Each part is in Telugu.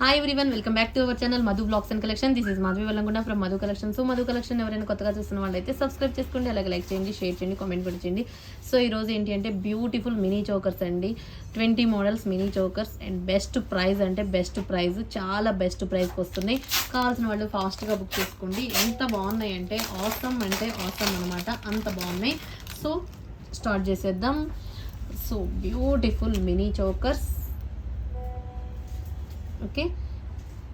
Hi everyone, welcome back to our channel Madhu blogs and collection. This is Madhavi Vallangunda from Madhu collection. So Madhu collection ఎవరైనా కొత్తగా చూస్తున్న వాళ్ళైతే సబ్స్క్రైబ్ చేసుకోండి, అలాగే లైక్ చేయండి, షేర్ చేయండి, కామెంట్ కూడా చేయండి. సో ఈరోజు ఏంటి అంటే బ్యూటిఫుల్ మినీ చోకర్స్ అండి. 20 models mini chokers and best price అంటే బెస్ట్ ప్రైస్, చాలా బెస్ట్ ప్రైస్కి వస్తున్నాయి. కావాల్సిన వాళ్ళు ఫాస్ట్గా బుక్ చేసుకోండి. ఎంత బాగున్నాయి అంటే ఆసమ్ అనమాట, అంత బాగున్నాయి. సో స్టార్ట్ చేసేద్దాం. So beautiful mini chokers, okay,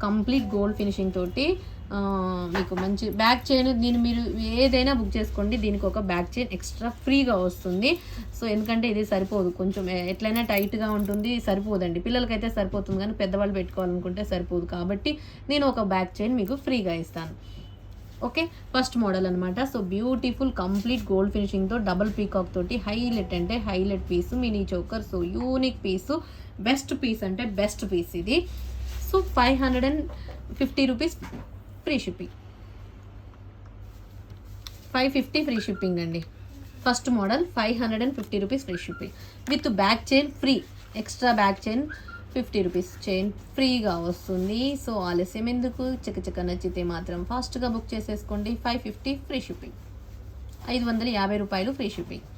complete gold finishing తోటి మీకు మంచి బ్యాక్ చైన్. దీన్ని మీరు ఏదైనా బుక్ చేసుకోండి, దీనికి ఒక బ్యాక్ చైన్ ఎక్స్ట్రా ఫ్రీగా వస్తుంది. సో ఎందుకంటే ఇది సరిపోదు, కొంచెం ఎట్లయినా టైట్గా ఉంటుంది, సరిపోదండి. పిల్లలకైతే సరిపోతుంది కానీ పెద్దవాళ్ళు పెట్టుకోవాలనుకుంటే సరిపోదు, కాబట్టి నేను ఒక బ్యాక్ చైన్ మీకు ఫ్రీగా ఇస్తాను. ఓకే, ఫస్ట్ మోడల్ అనమాట. సో బ్యూటిఫుల్ కంప్లీట్ గోల్డ్ ఫినిషింగ్తో డబుల్ పీకాక్ తోటి హైలైట్ అంటే highlight piece mini choker. So unique piece, best piece అంటే బెస్ట్ పీస్ ఇది. So 550 rupees free shipping, 550 free shipping అండి. First model 550 rupees free shipping with back chain free, extra back chain 50 rupees chain ఫ్రీగా వస్తుంది. సో ఆలస్యం ఎందుకు, చకచక నచ్చితే మాత్రం ఫాస్ట్గా బుక్ చేసేసుకోండి. 550 ఫ్రీ షిప్పింగ్, 550 రూపాయలు free shipping.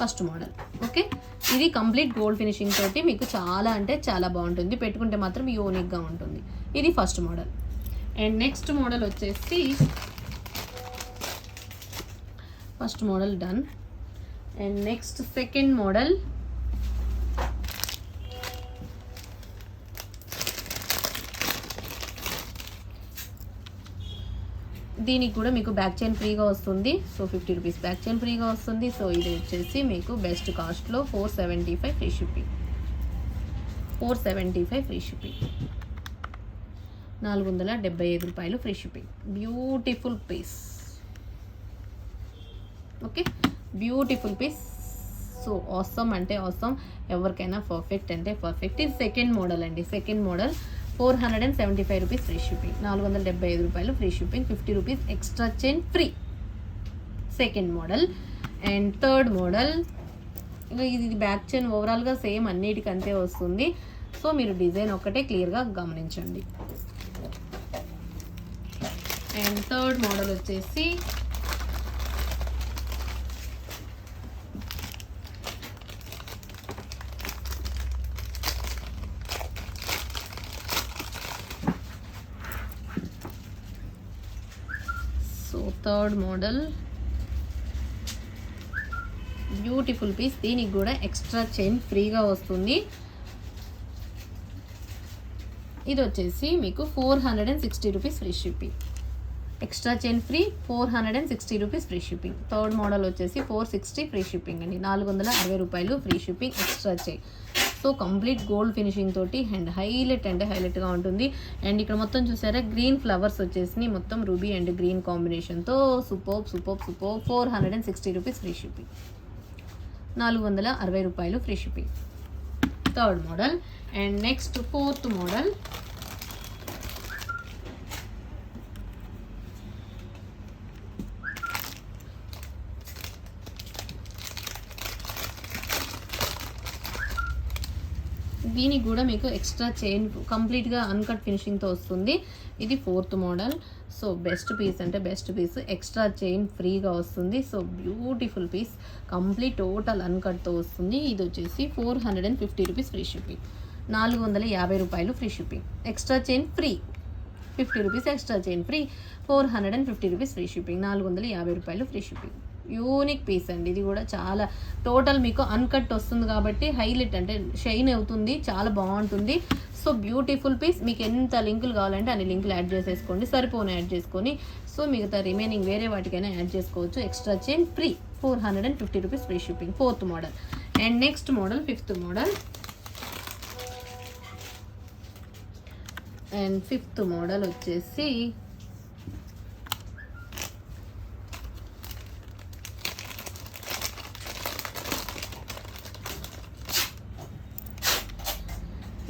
First model, okay. ఇది కంప్లీట్ గోల్డ్ ఫినిషింగ్ తోటి మీకు చాలా అంటే చాలా బాగుంటుంది, పెట్టుకుంటే మాత్రం యూనిక్గా ఉంటుంది. ఇది first model. And next model వచ్చేసి first model done. And next second model. దీనికి కూడా మీకు బ్యాక్ చైన్ ఫ్రీగా వస్తుంది. సో 50 రూపీస్ బ్యాక్ చైన్ ఫ్రీగా వస్తుంది. సో ఇది వచ్చేసి మీకు బెస్ట్ కాస్ట్లో 475 ఫ్రీ షిప్పింగ్, 475 ఫ్రీ షిప్పింగ్, 475 రూపాయలు free shipping. Beautiful piece, okay, beautiful piece. So awesome అంటే ఆసమ్, ఎవరికైనా పర్ఫెక్ట్ అంటే పర్ఫెక్ట్. ఇది సెకండ్ మోడల్ అండి. Second model 475 rupees free shipping, 475 రూపాయలు free shipping, 50 rupees extra chain free. Second model. And third model, ఇది బ్యాక్ చైన్ ఓవరాల్గా సేమ్ అన్నిటికంతే వస్తుంది. సో మీరు డిజైన్ ఒక్కటే క్లియర్గా గమనించండి. అండ్ థర్డ్ మోడల్ వచ్చేసి థర్డ్ మోడల్ బ్యూటిఫుల్ పీస్. దీనికి కూడా ఎక్స్ట్రా చైన్ ఫ్రీగా వస్తుంది. ఇది వచ్చేసి మీకు 460 rupees free shipping, extra chain free, 460 rupees free shipping. Third model వచ్చేసి 460 ఫ్రీ షిప్పింగ్ అండి, 460 రూపాయలు free shipping extra chain. So complete gold finishing తోటి అండ్ హైలైట్ అంటే హైలైట్గా ఉంటుంది. అండ్ ఇక్కడ మొత్తం చూసారా గ్రీన్ ఫ్లవర్స్ వచ్చేసి మొత్తం రూబీ అండ్ గ్రీన్ కాంబినేషన్తో సూపర్ 460 రూపీస్ ఫ్రీ షిప్పింగ్, 460 రూపాయలు free shipping. Third model. And next fourth model. దీనికి కూడా మీకు ఎక్స్ట్రా చైన్ కంప్లీట్గా అన్కట్ ఫినిషింగ్తో వస్తుంది. ఇది fourth model. So best piece అంటే బెస్ట్ పీస్, ఎక్స్ట్రా చైన్ ఫ్రీగా వస్తుంది. So beautiful piece, complete total అన్కట్తో వస్తుంది. ఇది వచ్చేసి 450 రూపీస్ ఫ్రీ షిప్పింగ్, 450 రూపాయలు free shipping, extra chain free, 50 rupees extra chain free, 450 rupees free shipping, 450 రూపాయలు ఫ్రీ షిప్పింగ్. యూనిక్ పీస్ అండి. ఇది కూడా చాలా టోటల్ మీకు అన్కట్ వస్తుంది కాబట్టి హైలైట్ అంటే షైన్ అవుతుంది, చాలా బాగుంటుంది. So beautiful piece. మీకు ఎంత లింకులు కావాలంటే అన్ని లింకులు యాడ్ చేసేసుకోండి, సరిపోను యాడ్ చేసుకొని. సో మిగతా రిమైనింగ్ వేరే వాటికైనా యాడ్ చేసుకోవచ్చు. Extra chain free, 450 rupees free shipping. Fourth model. And next model fifth model. And fifth model వచ్చేసి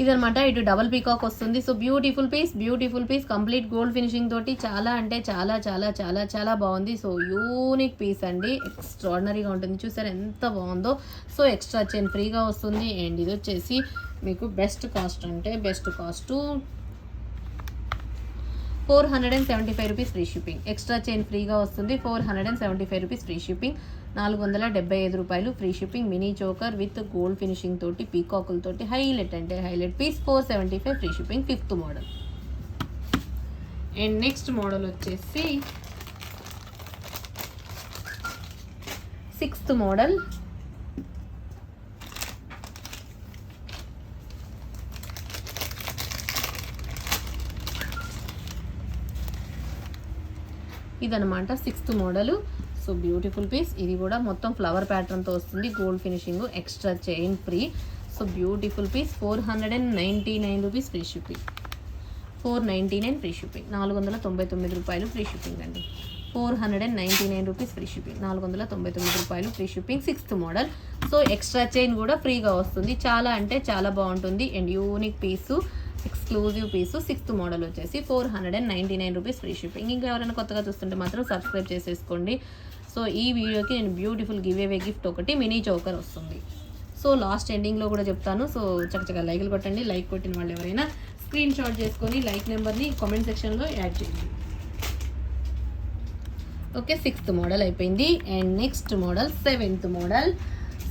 ఇదనమాట. ఇటు డబల్ పీకాక్ వస్తుంది. So beautiful piece complete gold finishing తోటి చాలా అంటే చాలా చాలా చాలా చాలా బాగుంది. సో యూనిక్ పీస్ అండి, ఎక్స్ట్రాడినరీగా ఉంటుంది. చూసారు ఎంత బాగుందో. సో ఎక్స్ట్రా చైన్ ఫ్రీగా వస్తుంది. అండ్ ఇది వచ్చేసి మీకు బెస్ట్ కాస్ట్ అంటే best cost 475 rupees free shipping. Extra chain ఫ్రీగా వస్తుంది. 475 రూపీస్ ఫ్రీ షిప్పింగ్. 475 రూపాయలు free shipping. Mini choker with gold finishing తోటి పీకాకులతోటి హైలైట్ అంటే highlight piece. 475 free shipping. 5th model. And next model వచ్చేసి 6th మోడల్. ఇదనమాట 6th model. So beautiful piece. ఇది కూడా మొత్తం ఫ్లవర్ ప్యాటర్న్తో వస్తుంది. Gold finishing, extra chain free. So beautiful piece. 499 rupees free shipping. 499 free shipping. 499 రూపాయలు ఫ్రీ షిప్పింగ్ అండి. 499 రూపీస్ ఫ్రీ షిప్పింగ్. 499 రూపాయలు free shipping. 6th model. So extra chain కూడా ఫ్రీగా వస్తుంది. చాలా అంటే చాలా బాగుంటుంది and unique piece, exclusive piece. 6th model వచ్చేసి 499 రూపీస్ ఫ్రీ షిప్పింగ్. ఇంకా ఎవరైనా కొత్తగా చూస్తుంటే మాత్రం సబ్స్క్రైబ్ చేసేసుకోండి. సో ఈ వీడియోకి నేను బ్యూటిఫుల్ గివ్ అవే గిఫ్ట్ ఒకటి మినీ చోకర్ వస్తుంది. సో లాస్ట్ ఎండింగ్లో కూడా చెప్తాను. సో చక్కగా లైక్లు కొట్టండి. లైక్ కొట్టిన వాళ్ళు ఎవరైనా స్క్రీన్ షాట్ చేసుకొని లైక్ నెంబర్ని కామెంట్ సెక్షన్లో యాడ్ చేయండి. ఓకే, 6th మోడల్ అయిపోయింది. And next model 7th model.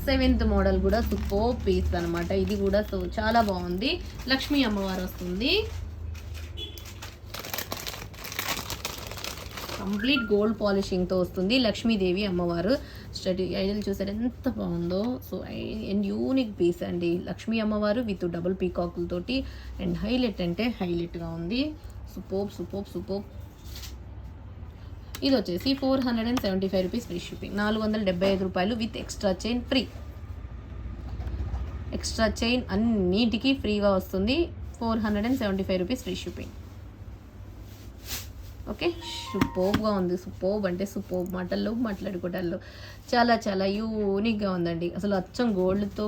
7th model కూడా సూపర్ పీస్ అనమాట. ఇది కూడా సో చాలా బాగుంది. లక్ష్మీ అమ్మవారు వస్తుంది. కంప్లీట్ గోల్డ్ పాలిషింగ్తో వస్తుంది. లక్ష్మీదేవి అమ్మవారు స్టడీ ఐడల్ చూసారు ఎంత బాగుందో. సో అండ్ యూనిక్ పీస్ అండి. లక్ష్మీ అమ్మవారు విత్ డబుల్ పీకాకులతోటి అండ్ హైలైట్ అంటే హైలైట్గా ఉంది. Super super super. ఇది వచ్చేసి 475 రూపీస్ ఫ్రీ షిప్పింగ్. 475 రూపాయలు with extra chain free. Extra chain అన్నిటికీ ఫ్రీగా వస్తుంది. 475 రూపీస్ ఫ్రీ షిప్పింగ్. ఓకే, సూపర్గా ఉంది. సూపర్ అంటే సూపర్. మాటల్లో మాట్లాడుకోవటాల్లో చాలా చాలా యూనిక్గా ఉందండి. అసలు అచ్చం గోల్డ్తో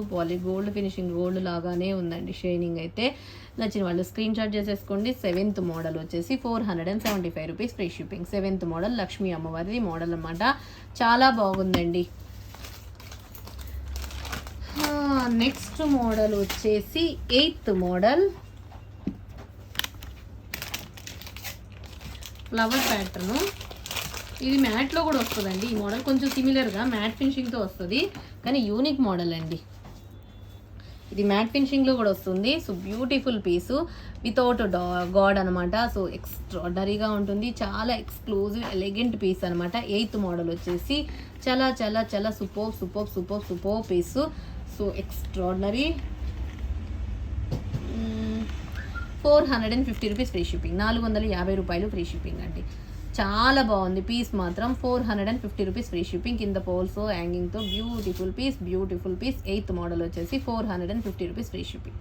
గోల్డ్ ఫినిషింగ్ గోల్డ్ లాగానే ఉందండి. షైనింగ్ అయితే నచ్చిన వాళ్ళు స్క్రీన్ షాట్ చేసేసుకోండి. 7th మోడల్ వచ్చేసి 475 rupees free shipping. 7th model Lakshmi అమ్మవారిది మోడల్ అన్నమాట. చాలా బాగుందండి. నెక్స్ట్ మోడల్ వచ్చేసి 8th మోడల్. Flower pattern. ఇది మ్యాట్లో కూడా వస్తుందండి. ఈ మోడల్ కొంచెం సిమిలర్గా మ్యాట్ ఫినిషింగ్తో వస్తుంది, కానీ యూనిక్ మోడల్ అండి. ఇది మ్యాట్ ఫినిషింగ్లో కూడా వస్తుంది. సో బ్యూటిఫుల్ పీసు వితౌట్ గాడ్ అనమాట. సో ఎక్స్ట్రాడనరీగా ఉంటుంది. చాలా ఎక్స్క్లూజివ్ ఎలిగెంట్ పీస్ అనమాట. 8th మోడల్ వచ్చేసి చాలా చాలా చాలా super super super super piece. So extraordinary. 450 rupees free shipping. 450 రూపాయలు ఫ్రీ షిప్పింగ్ అండి. చాలా బాగుంది పీస్ మాత్రం. 450 రూపీస్ ఫ్రీ షిప్పింగ్. కింద పోల్సో హ్యాంగింగ్తో beautiful piece. Beautiful piece. 8th model వచ్చేసి 450 రూపీస్ ఫ్రీ షిప్పింగ్.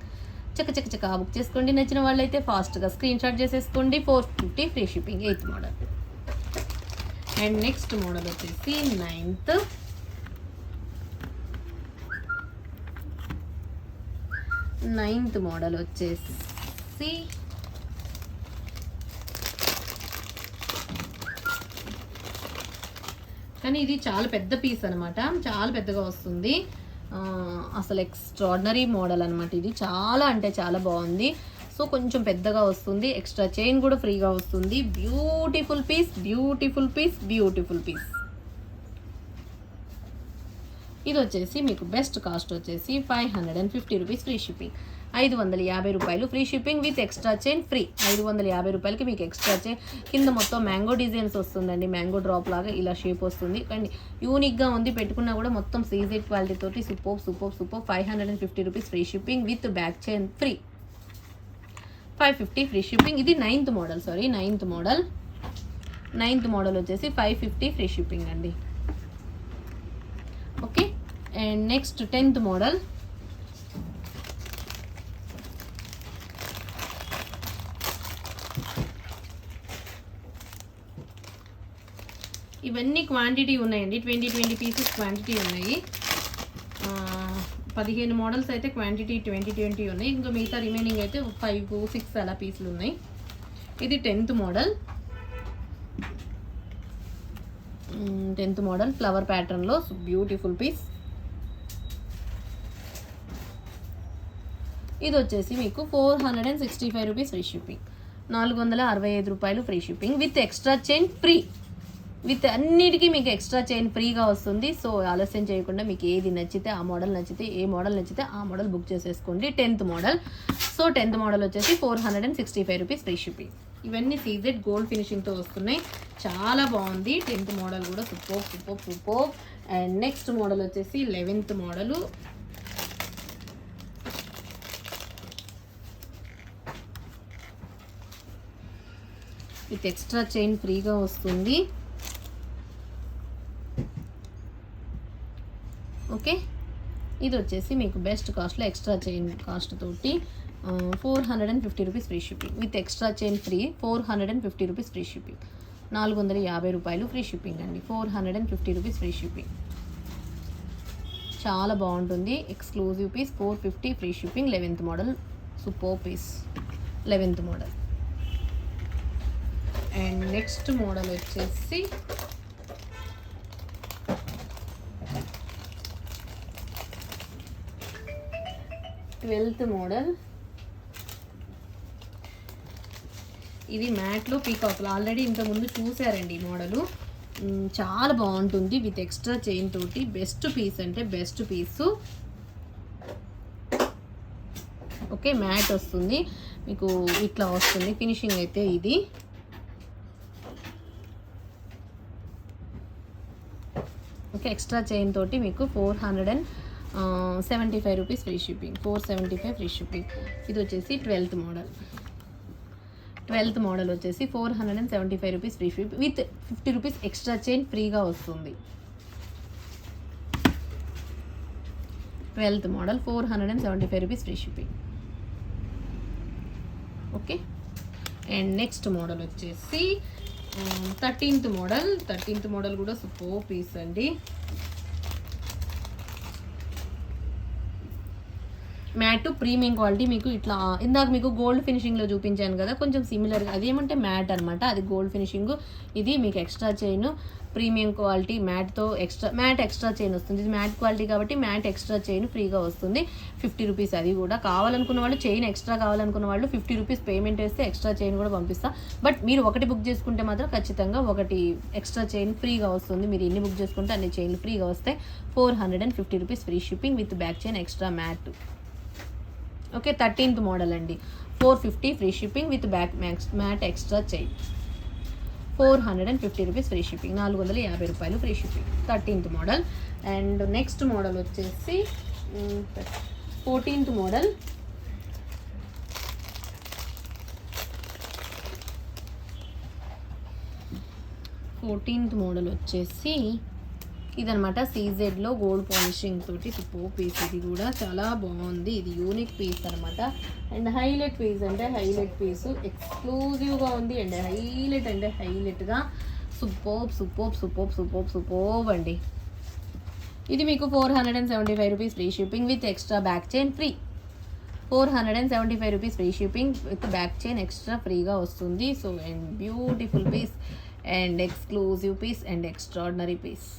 చక్క బుక్ చేసుకోండి. నచ్చిన వాళ్ళైతే ఫాస్ట్గా స్క్రీన్ షాట్ చేసేసుకోండి. 450 free shipping. 8th model. And next model వచ్చేసి 9th. 9th మోడల్ వచ్చేసి కానీ ఇది చాలా పెద్ద పీస్ అనమాట. చాలా పెద్దగా వస్తుంది. అసలు ఎక్స్ట్రాడినరీ మోడల్ అనమాట. ఇది చాలా అంటే చాలా బాగుంది. సో కొంచెం పెద్దగా వస్తుంది. ఎక్స్ట్రా చైన్ కూడా ఫ్రీగా వస్తుంది. Beautiful piece beautiful piece beautiful piece. ఇది వచ్చేసి మీకు బెస్ట్ కాస్ట్ వచ్చేసి 550 రూపీస్ ఫ్రీ షిప్పింగ్. 550 రూపాయలు free shipping with extra chain free. 550 రూపాయలకి మీకు ఎక్స్ట్రా చైన్. కింద మొత్తం మ్యాంగో డిజైన్స్ వస్తుందండి. మ్యాంగో డ్రాప్ లాగా ఇలా షేప్ వస్తుంది. కానీ యూనిక్గా ఉంది. పెట్టుకున్నా కూడా మొత్తం సీజెడ్ క్వాలిటీ తోటి super super super. 550 rupees free shipping with back chain free. 550 free shipping. ఇది 9th model. 9th model. 9th model వచ్చేసి 550 ఫ్రీ షిప్పింగ్ అండి. Okay, and next 10th model. ఇవన్నీ క్వాంటిటీ ఉన్నాయండి. 20 పీసెస్ క్వాంటిటీ ఉన్నాయి. 15 మోడల్స్ అయితే క్వాంటిటీ 20 ఉన్నాయి. ఇంకా మిగతా రిమైనింగ్ అయితే 5, 6 అలా పీసులు ఉన్నాయి. ఇది 10th model. 10th model flower ప్యాటర్న్లో బ్యూటిఫుల్ పీస్. ఇది వచ్చేసి మీకు 465 రూపీస్ ఫ్రీ షిప్పింగ్. రూపాయలు free shipping with extra chain free. With అన్నిటికీ మీకు ఎక్స్ట్రా చైన్ ఫ్రీగా వస్తుంది. సో ఆలస్యం చేయకుండా మీకు ఏది నచ్చితే ఆ మోడల్ నచ్చితే ఏ మోడల్ నచ్చితే ఆ మోడల్ బుక్ చేసేసుకోండి. 10th model. So 10th model వచ్చేసి 465 రూపీస్ ఫ్రీ షిప్పింగ్. ఇవన్నీ సీజెడ్ గోల్డ్ ఫినిషింగ్తో వస్తున్నాయి. చాలా బాగుంది. 10th మోడల్ కూడా సూపర్. అండ్ నెక్స్ట్ మోడల్ వచ్చేసి 11th model. With extra chain ఫ్రీగా వస్తుంది. ఓకే, ఇది వచ్చేసి మీకు బెస్ట్ కాస్ట్లో ఎక్స్ట్రా చైన్ కాస్ట్ తోటి 450 rupees free shipping. With extra chain free 450 rupees free shipping. 450 రూపాయలు ఫ్రీ షిప్పింగ్ అండి. 450 రూపీస్ ఫ్రీ షిప్పింగ్. చాలా బాగుంటుంది. Exclusive piece 450 free shipping. 11th model super piece. 11th model. And next model వచ్చేసి 12th మోడల్. ఇది మ్యాట్లో పీకాక్లు ఆల్రెడీ ఇంతకుముందు చూసారండి. ఈ మోడలు చాలా బాగుంటుంది. విత్ ఎక్స్ట్రా చైన్ తోటి బెస్ట్ పీస్ అంటే బెస్ట్ పీసు. ఓకే, మ్యాట్ వస్తుంది మీకు, ఇట్లా వస్తుంది ఫినిషింగ్ అయితే. ఇది ఓకే, ఎక్స్ట్రా చైన్ తోటి మీకు 475 rupees free shipping. 475 free shipping. ఇది వచ్చేసి 12th మోడల్. 12th మోడల్ వచ్చేసి 475 rupees free shipping with 50 rupees extra chain ఫ్రీగా వస్తుంది. 12th model 475 rupees free shipping. Okay, and next model వచ్చేసి 13th మోడల్. 13th మోడల్ కూడా సూపర్ పీస్ అండి. Mat premium quality. మీకు ఇట్లా ఇందాక మీకు గోల్డ్ ఫినిషింగ్లో చూపించాను కదా, కొంచెం సిమిలర్గా. అదేమంటే మ్యాట్ అనమాట, అది గోల్డ్ ఫినిషింగ్. ఇది మీకు ఎక్స్ట్రా చైన్ ప్రీమియం క్వాలిటీ మ్యాట్తో మ్యాట్ ఎక్స్ట్రా చైన్ వస్తుంది. ఇది మ్యాట్ క్వాలిటీ కాబట్టి మ్యాట్ ఎక్స్ట్రా చైన్ ఫ్రీగా వస్తుంది. 50 రూపీస్. అది కూడా కావాలనుకున్న వాళ్ళు, చైన్ ఎక్స్ట్రా కావాలనుకున్న వాళ్ళు 50 రూపీస్ పేమెంట్ వేస్తే ఎక్స్ట్రా చైన్ కూడా పంపిస్తా. బట్ మీరు ఒకటి బుక్ చేసుకుంటే మాత్రం ఖచ్చితంగా ఒకటి ఎక్స్ట్రా చైన్ ఫ్రీగా వస్తుంది. మీరు ఎన్ని బుక్ చేసుకుంటే అన్ని చైన్లు ఫ్రీగా వస్తాయి. 450 rupees free shipping with back chain extra matte. Okay, 13th model అండి. 450 free shipping with back matte extra chain. 450 rupees free shipping. 450 రూపాయలు free shipping. 13th model. And next model వచ్చేసి 14th మోడల్. 14th మోడల్ వచ్చేసి ఇదనమాట. సీజెడ్లో గోల్డ్ పాలిషింగ్ తోటి సూపర్ పీస్. ఇది కూడా చాలా బాగుంది. ఇది యూనిక్ పీస్ అనమాట. అండ్ హైలైట్ పీస్ అంటే హైలైట్ పీసు. ఎక్స్క్లూజివ్గా ఉంది. అండ్ హైలైట్ అంటే హైలైట్గా సూపర్ అండి. ఇది మీకు 475 rupees free shipping with extra back chain free. 475 rupees free shipping with back chain extra ఫ్రీగా వస్తుంది. So and beautiful piece and exclusive piece and extraordinary piece.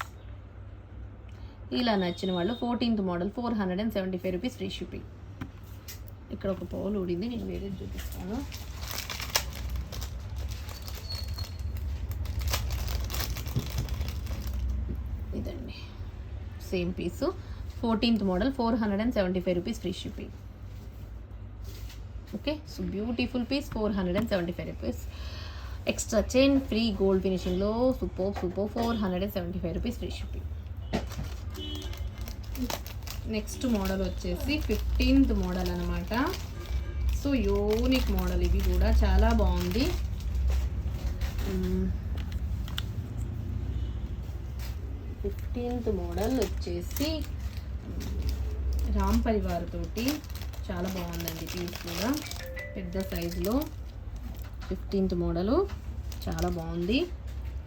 ఇలా నచ్చిన వాళ్ళు 14th model 475 rupees free shipping. ఇక్కడ ఒక పౌల్ ఊడింది, నేను వేరే చూపిస్తాను. ఇదండి same piece. 14th model 475 rupees free shipping. Okay, so beautiful piece. 475 rupees extra chain free gold ఫినిషింగ్లో super 475 rupees free shipping. Next model వచ్చేసి 15th మోడల్ అనమాట. సో యూనిక్ మోడల్. ఇది కూడా చాలా బాగుంది. 15th మోడల్ వచ్చేసి రామ్ పరివార్ తోటి చాలా బాగుందండి. పీస్ కూడా పెద్ద సైజులో. 15th మోడలు చాలా బాగుంది.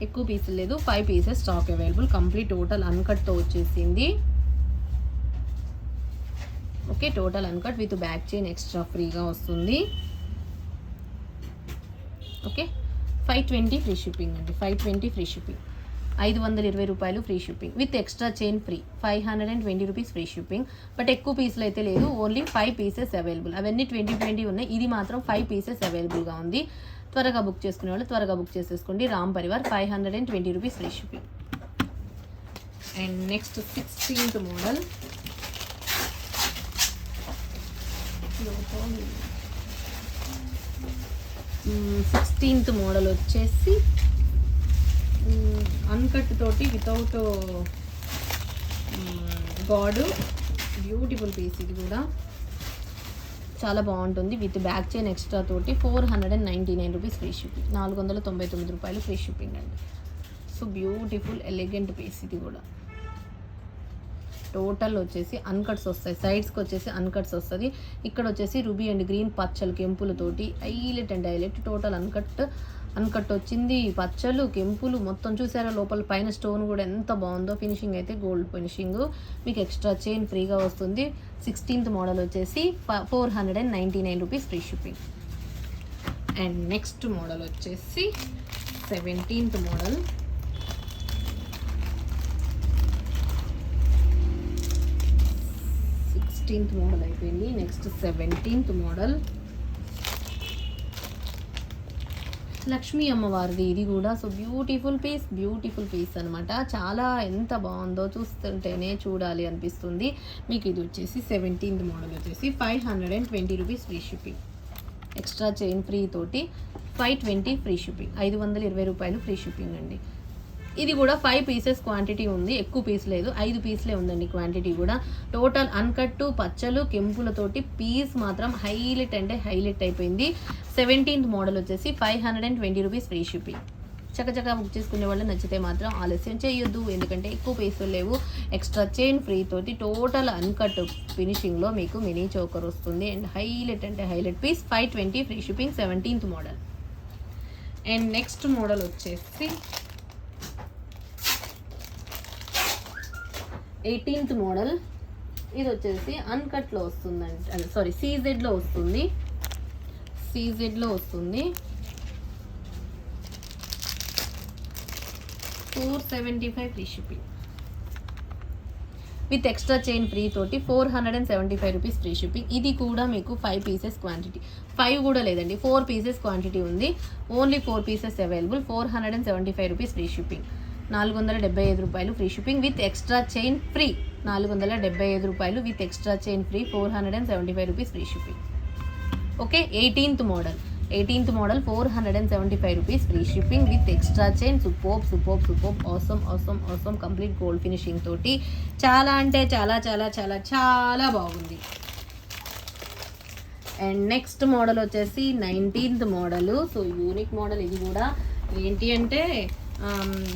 ఎక్కువ పీసులు లేదు, 5 pieces stock available. Complete total అన్కట్తో వచ్చేసింది. Okay, total uncut with back chain extra ఫ్రీగా వస్తుంది. ఓకే, 520 ఫ్రీ షిప్పింగ్ అండి. 520 ఫ్రీ షిప్పింగ్. 520 రూపాయలు free shipping with extra chain free. 520 rupees free shipping. But ఎక్కువ పీసులు అయితే లేదు, ఓన్లీ 5 పీసెస్ అవైలబుల్. అవన్నీ 20 ఉన్నాయి, ఇది మాత్రం 5 పీసెస్ అవైలబుల్గా ఉంది. త్వరగా బుక్ చేసుకునే వాళ్ళు త్వరగా బుక్ చేసేసుకోండి. Ram Parivar 520 rupees free shipping. And next 16th model. 16th model వచ్చేసి అన్కట్ తోటి వితౌట్ గాడు, బ్యూటిఫుల్ పీస్. ఇది కూడా చాలా బాగుంటుంది. విత్ బ్యాక్ చైన్ ఎక్స్ట్రా తోటి 499 రూపీస్ ఫ్రీ షిప్పింగ్. 499 రూపాయలు ఫ్రీ షిప్పింగ్ అండి. So beautiful elegant piece. ఇది కూడా టోటల్ వచ్చేసి అన్కట్స్ వస్తాయి, సైడ్స్కి వచ్చేసి అన్కట్స్ వస్తుంది. ఇక్కడ వచ్చేసి రూబీ అండ్ గ్రీన్ పచ్చలు కెంపులతోటి highlight and highlight. Total uncut వచ్చింది, పచ్చలు కెంపులు మొత్తం చూసారా. లోపల పైన స్టోన్ కూడా ఎంత బాగుందో. ఫినిషింగ్ అయితే గోల్డ్ ఫినిషింగ్. మీకు ఎక్స్ట్రా చైన్ ఫ్రీగా వస్తుంది. 16th మోడల్ వచ్చేసి 499 rupees free shipping. And next model వచ్చేసి 17th మోడల్. 16th మోడల్ అయిపోయింది. నెక్స్ట్ 17th మోడల్ లక్ష్మీ అమ్మవారిది. ఇది కూడా సో బ్యూటిఫుల్ పీస్ అనమాట. చాలా ఎంత బాగుందో, చూస్తుంటేనే చూడాలి అనిపిస్తుంది. మీకు ఇది వచ్చేసి 17th మోడల్ వచ్చేసి 520 rupees free shipping. Extra chain free తోటి 520 ఫ్రీ షిప్పింగ్. 520 రూపాయలు ఫ్రీ షిప్పింగ్ అండి. ఇది కూడా 5 పీసెస్ క్వాంటిటీ ఉంది, ఎక్కువ పీస్ లేదు, 5 పీస్లే ఉందండి క్వాంటిటీ కూడా. టోటల్ అన్కట్టు పచ్చలు కెంపులతోటి పీస్ మాత్రం హైలైట్ అంటే హైలైట్ అయిపోయింది. 17th మోడల్ వచ్చేసి 520 రూపీస్ ఫ్రీ షిప్పింగ్. చక్కచక్క బుక్ చేసుకునే వాళ్ళు నచ్చితే మాత్రం ఆలస్యం చేయొద్దు, ఎందుకంటే ఎక్కువ పీసులు లేవు. ఎక్స్ట్రా చైన్ ఫ్రీ తోటి టోటల్ అన్కట్ ఫినిషింగ్లో మీకు మినీ చోకర్ వస్తుంది. అండ్ హైలైట్ అంటే highlight piece. 520 free shipping. 17th model. And next model వచ్చేసి 18th మోడల్. ఇది వచ్చేసి అన్కట్లో వస్తుందండి, సారీ సీజెడ్లో వస్తుంది. 475 free shipping with extra chain free తోటి 475 రూపీస్ ఫ్రీ షిప్పింగ్. ఇది కూడా మీకు 5 పీసెస్ క్వాంటిటీ, 5 కూడా లేదండి, 4 పీసెస్ క్వాంటిటీ ఉంది. Only 4 pieces available. 475 rupees free shipping. 475 రూపాయలు free shipping with extra chain free. 475 రూపాయలు with extra chain free. 475 rupees free shipping. Okay. 18th model 475 rupees free shipping with extra chain. Superb awesome complete gold finishing తోటి చాలా అంటే చాలా చాలా చాలా చాలా బాగుంది. అండ్ నెక్స్ట్ మోడల్ వచ్చేసి 19th model. So unique model. ఇది కూడా ఏంటి అంటే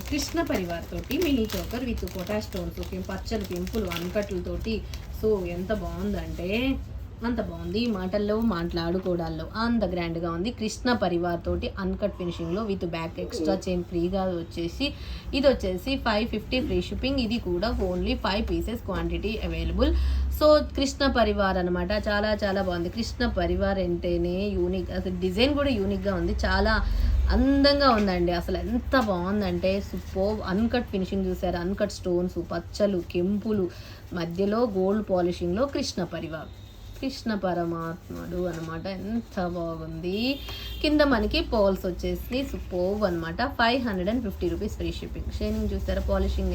కృష్ణ పరివార్ తోటి mini choker with potash stones, పచ్చలు పెంపులు అన్కట్లతోటి. సో ఎంత బాగుందంటే అంత బాగుంది. మాటల్లో మాట్లాడుకోవడాల్లో అంత గ్రాండ్గా ఉంది. కృష్ణ పరివార్ తోటి అన్కట్ ఫినిషింగ్లో విత్ బ్యాక్ ఎక్స్ట్రా చైన్ ఫ్రీగా వచ్చేసి ఇది వచ్చేసి 550 ఫ్రీ షిప్పింగ్. ఇది కూడా only 5 pieces quantity available. So Krishna Parivar అనమాట. చాలా చాలా బాగుంది. కృష్ణ పరివార్ అంటేనే యూనిక్, అసలు డిజైన్ కూడా యూనిక్గా ఉంది, చాలా అందంగా ఉందండి. అసలు ఎంత బాగుందంటే సూపర్. అన్కట్ ఫినిషింగ్ చూసారు, అన్కట్ స్టోన్స్, పచ్చలు, కెంపులు, మధ్యలో గోల్డ్ పాలిషింగ్లో కృష్ణ పరివార్, కృష్ణ పరమాత్ముడు అనమాట. ఎంత బాగుంది. కింద మనకి పోల్స్ వచ్చేసి సూపర్ అనమాట. 550 రూపీస్ ఫ్రీ షిప్పింగ్. షైనింగ్ చూసారా, పాలిషింగ్